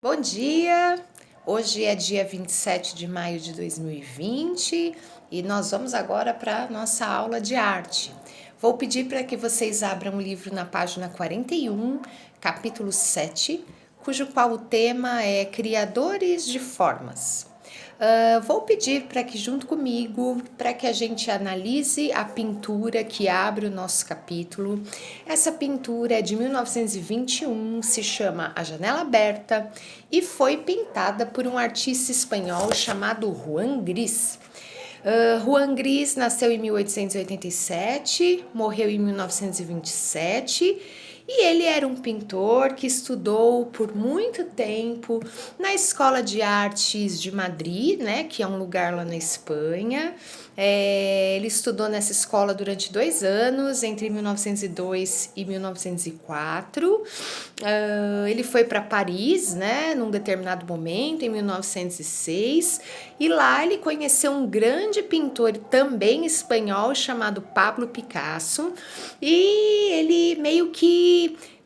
Bom dia! Hoje é dia 27 de maio de 2020 e nós vamos agora para a nossa aula de arte. Vou pedir para que vocês abram o livro na página 41, capítulo 7, cujo qual o tema é Criadores de Formas. Vou pedir para que junto comigo, para que a gente analise a pintura que abre o nosso capítulo. Essa pintura é de 1921, se chama A Janela Aberta e foi pintada por um artista espanhol chamado Juan Gris. Juan Gris nasceu em 1887, morreu em 1927 e ele era um pintor que estudou por muito tempo na Escola de Artes de Madrid, né, que é um lugar lá na Espanha. Ele estudou nessa escola durante 2 anos, entre 1902 e 1904. Ele foi para Paris, né, num determinado momento, em 1906, e lá ele conheceu um grande pintor também espanhol chamado Pablo Picasso, e ele meio que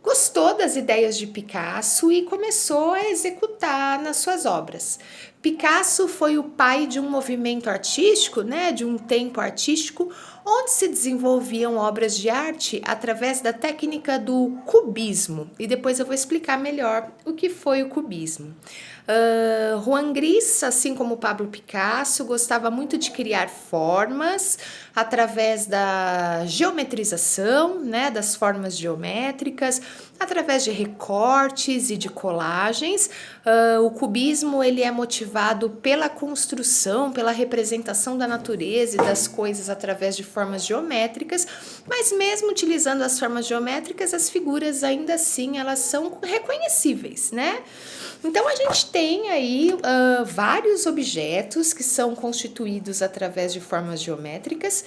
gostou das ideias de Picasso e começou a executar nas suas obras. Picasso foi o pai de um movimento artístico, né, de um tempo artístico, onde se desenvolviam obras de arte através da técnica do cubismo. E depois eu vou explicar melhor o que foi o cubismo. Juan Gris, assim como Pablo Picasso, gostava muito de criar formas através da geometrização, né, das formas geométricas, através de recortes e de colagens. O cubismo ele é motivado pela construção, pela representação da natureza e das coisas através de formas geométricas, mas mesmo utilizando as formas geométricas, as figuras ainda assim elas são reconhecíveis, né? Então a gente tem aí vários objetos que são constituídos através de formas geométricas.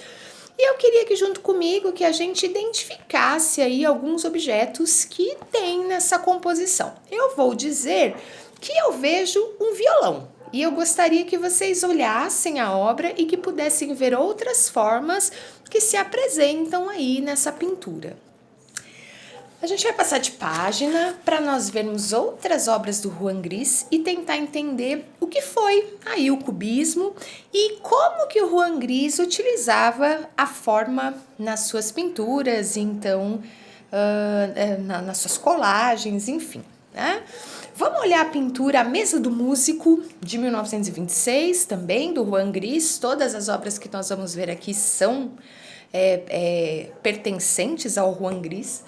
E eu queria que junto comigo que a gente identificasse aí alguns objetos que tem nessa composição. Eu vou dizer que eu vejo um violão e eu gostaria que vocês olhassem a obra e que pudessem ver outras formas que se apresentam aí nessa pintura. A gente vai passar de página para nós vermos outras obras do Juan Gris e tentar entender o que foi aí o cubismo e como que o Juan Gris utilizava a forma nas suas pinturas, então nas suas colagens, enfim, né? Vamos olhar a pintura A Mesa do Músico, de 1926, também do Juan Gris. Todas as obras que nós vamos ver aqui são pertencentes ao Juan Gris.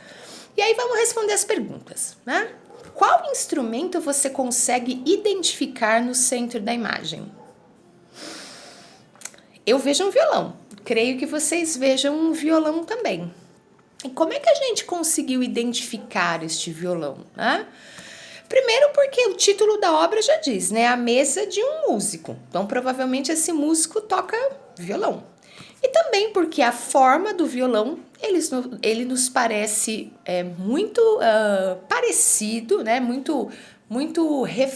E aí vamos responder as perguntas, né? Qual instrumento você consegue identificar no centro da imagem? Eu vejo um violão. Creio que vocês vejam um violão também. E como é que a gente conseguiu identificar este violão, né? Primeiro porque o título da obra já diz, né? A mesa de um músico. Então, provavelmente esse músico toca violão. E também porque a forma do violão, ele nos parece muito parecido, né?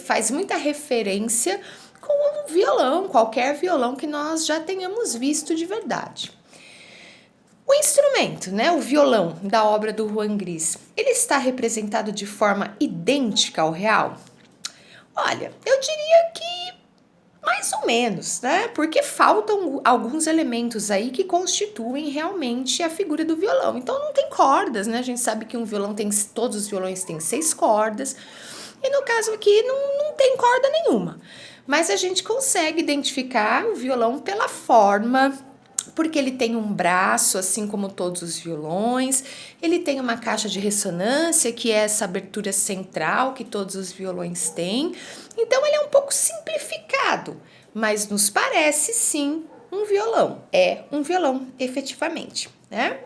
Faz muita referência com um violão, qualquer violão que nós já tenhamos visto de verdade. O instrumento, né, o violão da obra do Juan Gris, ele está representado de forma idêntica ao real? Olha, eu diria que mais ou menos, né? Porque faltam alguns elementos aí que constituem realmente a figura do violão. Então não tem cordas, né? A gente sabe que um violão todos os violões têm 6 cordas. E no caso aqui não tem corda nenhuma. Mas a gente consegue identificar o violão pela forma, porque ele tem um braço, assim como todos os violões, ele tem uma caixa de ressonância, que é essa abertura central que todos os violões têm. Então ele é um pouco simplificado, mas nos parece sim um violão. É um violão, efetivamente, né?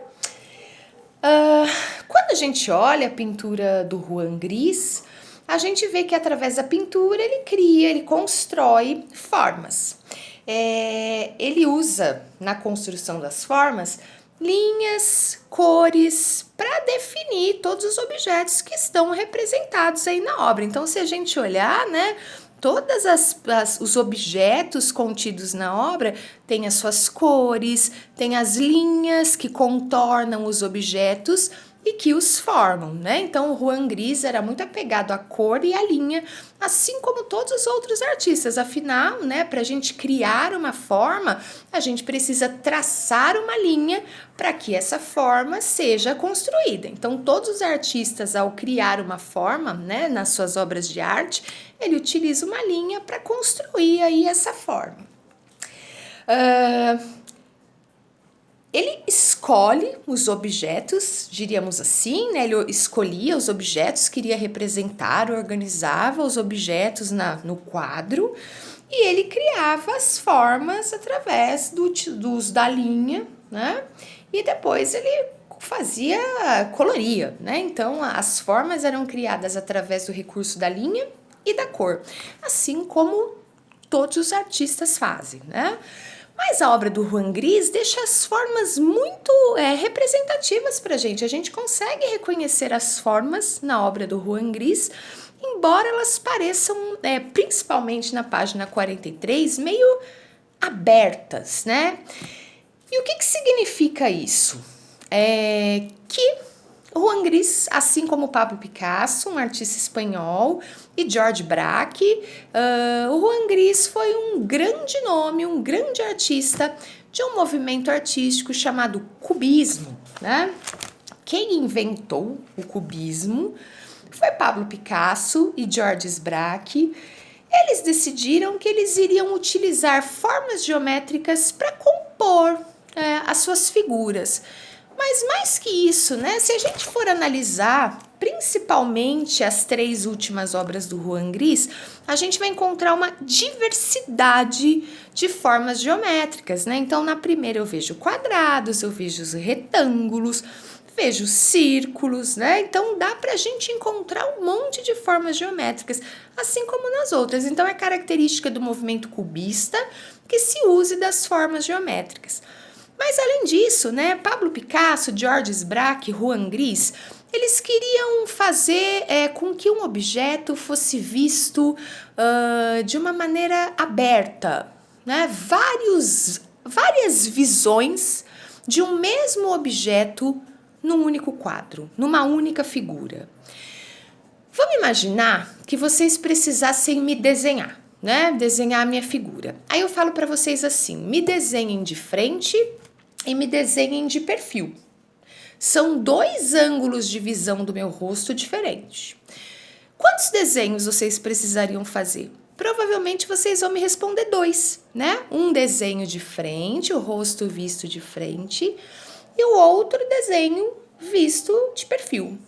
Quando a gente olha a pintura do Juan Gris, a gente vê que através da pintura ele constrói formas. Ele usa na construção das formas linhas, cores, para definir todos os objetos que estão representados aí na obra. Então, se a gente olhar, né, todos os objetos contidos na obra têm as suas cores, têm as linhas que contornam os objetos e que os formam, né? Então o Juan Gris era muito apegado à cor e à linha, assim como todos os outros artistas. Afinal, né, para a gente criar uma forma, a gente precisa traçar uma linha para que essa forma seja construída. Então todos os artistas, ao criar uma forma, né, nas suas obras de arte, ele utiliza uma linha para construir aí essa forma. Ele escolhe os objetos, diríamos assim, né? Ele escolhia os objetos, queria representar, organizava os objetos no quadro e ele criava as formas através do uso da linha, né? E depois ele coloria, né? Então as formas eram criadas através do recurso da linha e da cor, assim como todos os artistas fazem, né? Mas a obra do Juan Gris deixa as formas muito representativas para a gente consegue reconhecer as formas na obra do Juan Gris, embora elas pareçam, principalmente na página 43, meio abertas, né? E o que significa isso? Que Juan Gris, assim como Pablo Picasso, um artista espanhol, e George Braque, o Juan Gris foi um grande nome, um grande artista de um movimento artístico chamado cubismo, né? Quem inventou o cubismo foi Pablo Picasso e George Braque. Eles decidiram que eles iriam utilizar formas geométricas para compor as suas figuras. Mas mais que isso, né? Se a gente for analisar principalmente as 3 últimas obras do Juan Gris, a gente vai encontrar uma diversidade de formas geométricas, né? Então, na primeira eu vejo quadrados, eu vejo retângulos, vejo círculos, né? Então, dá pra gente encontrar um monte de formas geométricas, assim como nas outras. Então, é característica do movimento cubista que se use das formas geométricas. Mas além disso, né, Pablo Picasso, George Braque, Juan Gris, eles queriam fazer com que um objeto fosse visto de uma maneira aberta, né? Várias visões de um mesmo objeto num único quadro, numa única figura. Vamos imaginar que vocês precisassem me desenhar, né? Desenhar a minha figura. Aí eu falo para vocês assim, me desenhem de frente e me desenhem de perfil. São 2 ângulos de visão do meu rosto diferentes. Quantos desenhos vocês precisariam fazer? Provavelmente vocês vão me responder 2, né? Um desenho de frente, o rosto visto de frente, e o outro desenho visto de perfil.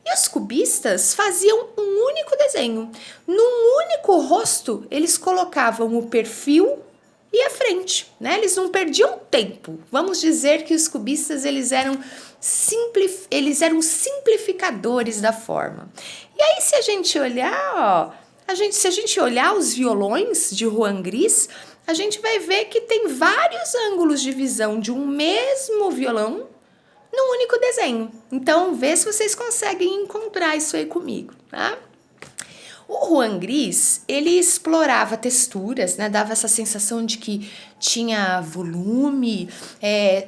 E os cubistas faziam um único desenho. Num único rosto, eles colocavam o perfil e a frente, né? Eles não perdiam tempo. Vamos dizer que os cubistas eles eram simplificadores da forma. E aí, se a gente olhar, se a gente olhar os violões de Juan Gris, a gente vai ver que tem vários ângulos de visão de um mesmo violão num único desenho. Então, vê se vocês conseguem encontrar isso aí comigo, tá? O Juan Gris, ele explorava texturas, né? Dava essa sensação de que tinha volume,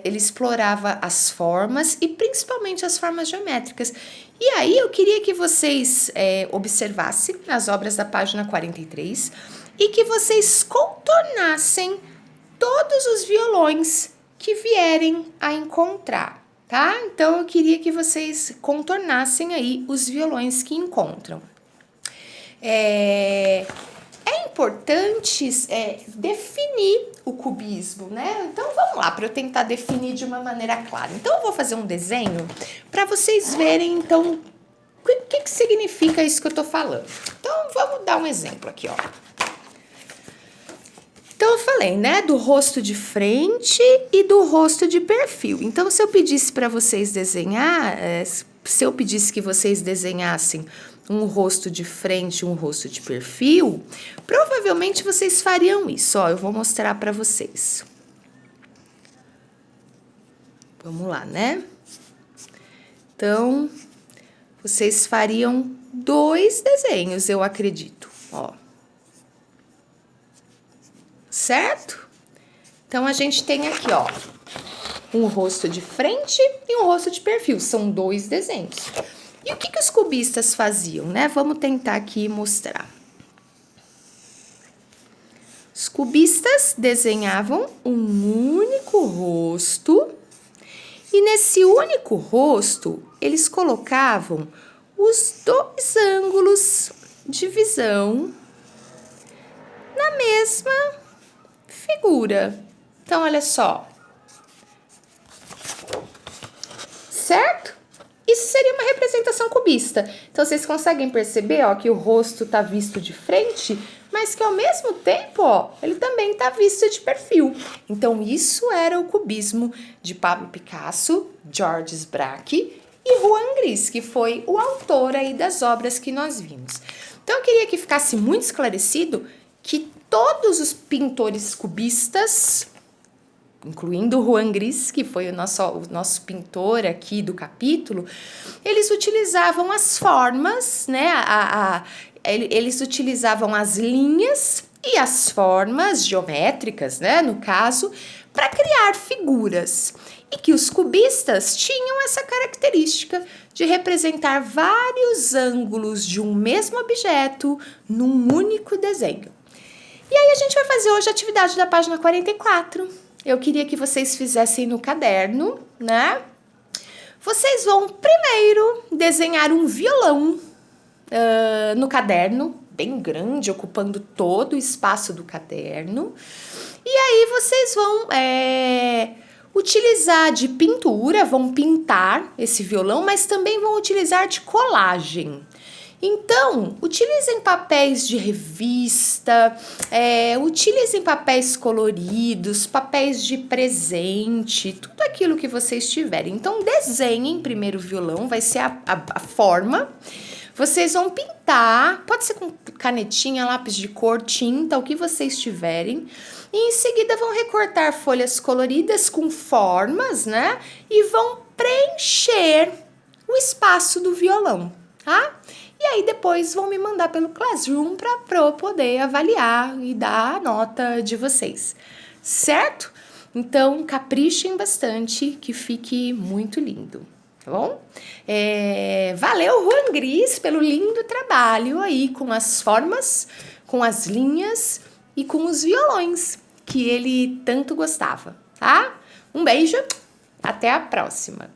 ele explorava as formas e principalmente as formas geométricas. E aí eu queria que vocês observassem as obras da página 43 e que vocês contornassem todos os violões que vierem a encontrar, tá? Então eu queria que vocês contornassem aí os violões que encontram. É importante definir o cubismo, né? Então vamos lá, para eu tentar definir de uma maneira clara. Então eu vou fazer um desenho para vocês verem, então, o que significa isso que eu tô falando. Então vamos dar um exemplo aqui, ó. Então eu falei, né, do rosto de frente e do rosto de perfil. Então se eu pedisse para vocês desenhar, se eu pedisse que vocês desenhassem um rosto de frente e um rosto de perfil, provavelmente vocês fariam isso. Ó, eu vou mostrar para vocês. Vamos lá, né? Então, vocês fariam 2 desenhos, eu acredito, ó. Certo? Então, a gente tem aqui, ó, um rosto de frente e um rosto de perfil. São 2 desenhos. E o que os cubistas faziam, né? Vamos tentar aqui mostrar. Os cubistas desenhavam um único rosto e nesse único rosto eles colocavam os 2 ângulos de visão na mesma figura. Então, olha só. Certo? Isso seria uma representação cubista. Então, vocês conseguem perceber, ó, que o rosto está visto de frente, mas que ao mesmo tempo, ó, ele também está visto de perfil. Então, isso era o cubismo de Pablo Picasso, Georges Braque e Juan Gris, que foi o autor aí das obras que nós vimos. Então, eu queria que ficasse muito esclarecido que todos os pintores cubistas, incluindo o Juan Gris, que foi o nosso pintor aqui do capítulo, eles utilizavam as formas, né? Eles utilizavam as linhas e as formas geométricas, né? No caso, para criar figuras. E que os cubistas tinham essa característica de representar vários ângulos de um mesmo objeto num único desenho. E aí a gente vai fazer hoje a atividade da página 44. Eu queria que vocês fizessem no caderno, né? Vocês vão primeiro desenhar um violão no caderno, bem grande, ocupando todo o espaço do caderno. E aí vocês vão utilizar de pintura, vão pintar esse violão, mas também vão utilizar de colagem. Então, utilizem papéis de revista, utilizem papéis coloridos, papéis de presente, tudo aquilo que vocês tiverem. Então, desenhem primeiro o violão, vai ser a forma. Vocês vão pintar, pode ser com canetinha, lápis de cor, tinta, o que vocês tiverem. E em seguida vão recortar folhas coloridas com formas, né? E vão preencher o espaço do violão, tá? E aí depois vão me mandar pelo Classroom para eu poder avaliar e dar a nota de vocês, certo? Então, caprichem bastante que fique muito lindo, tá bom? Valeu, Juan Gris, pelo lindo trabalho aí com as formas, com as linhas e com os violões que ele tanto gostava, tá? Um beijo, até a próxima!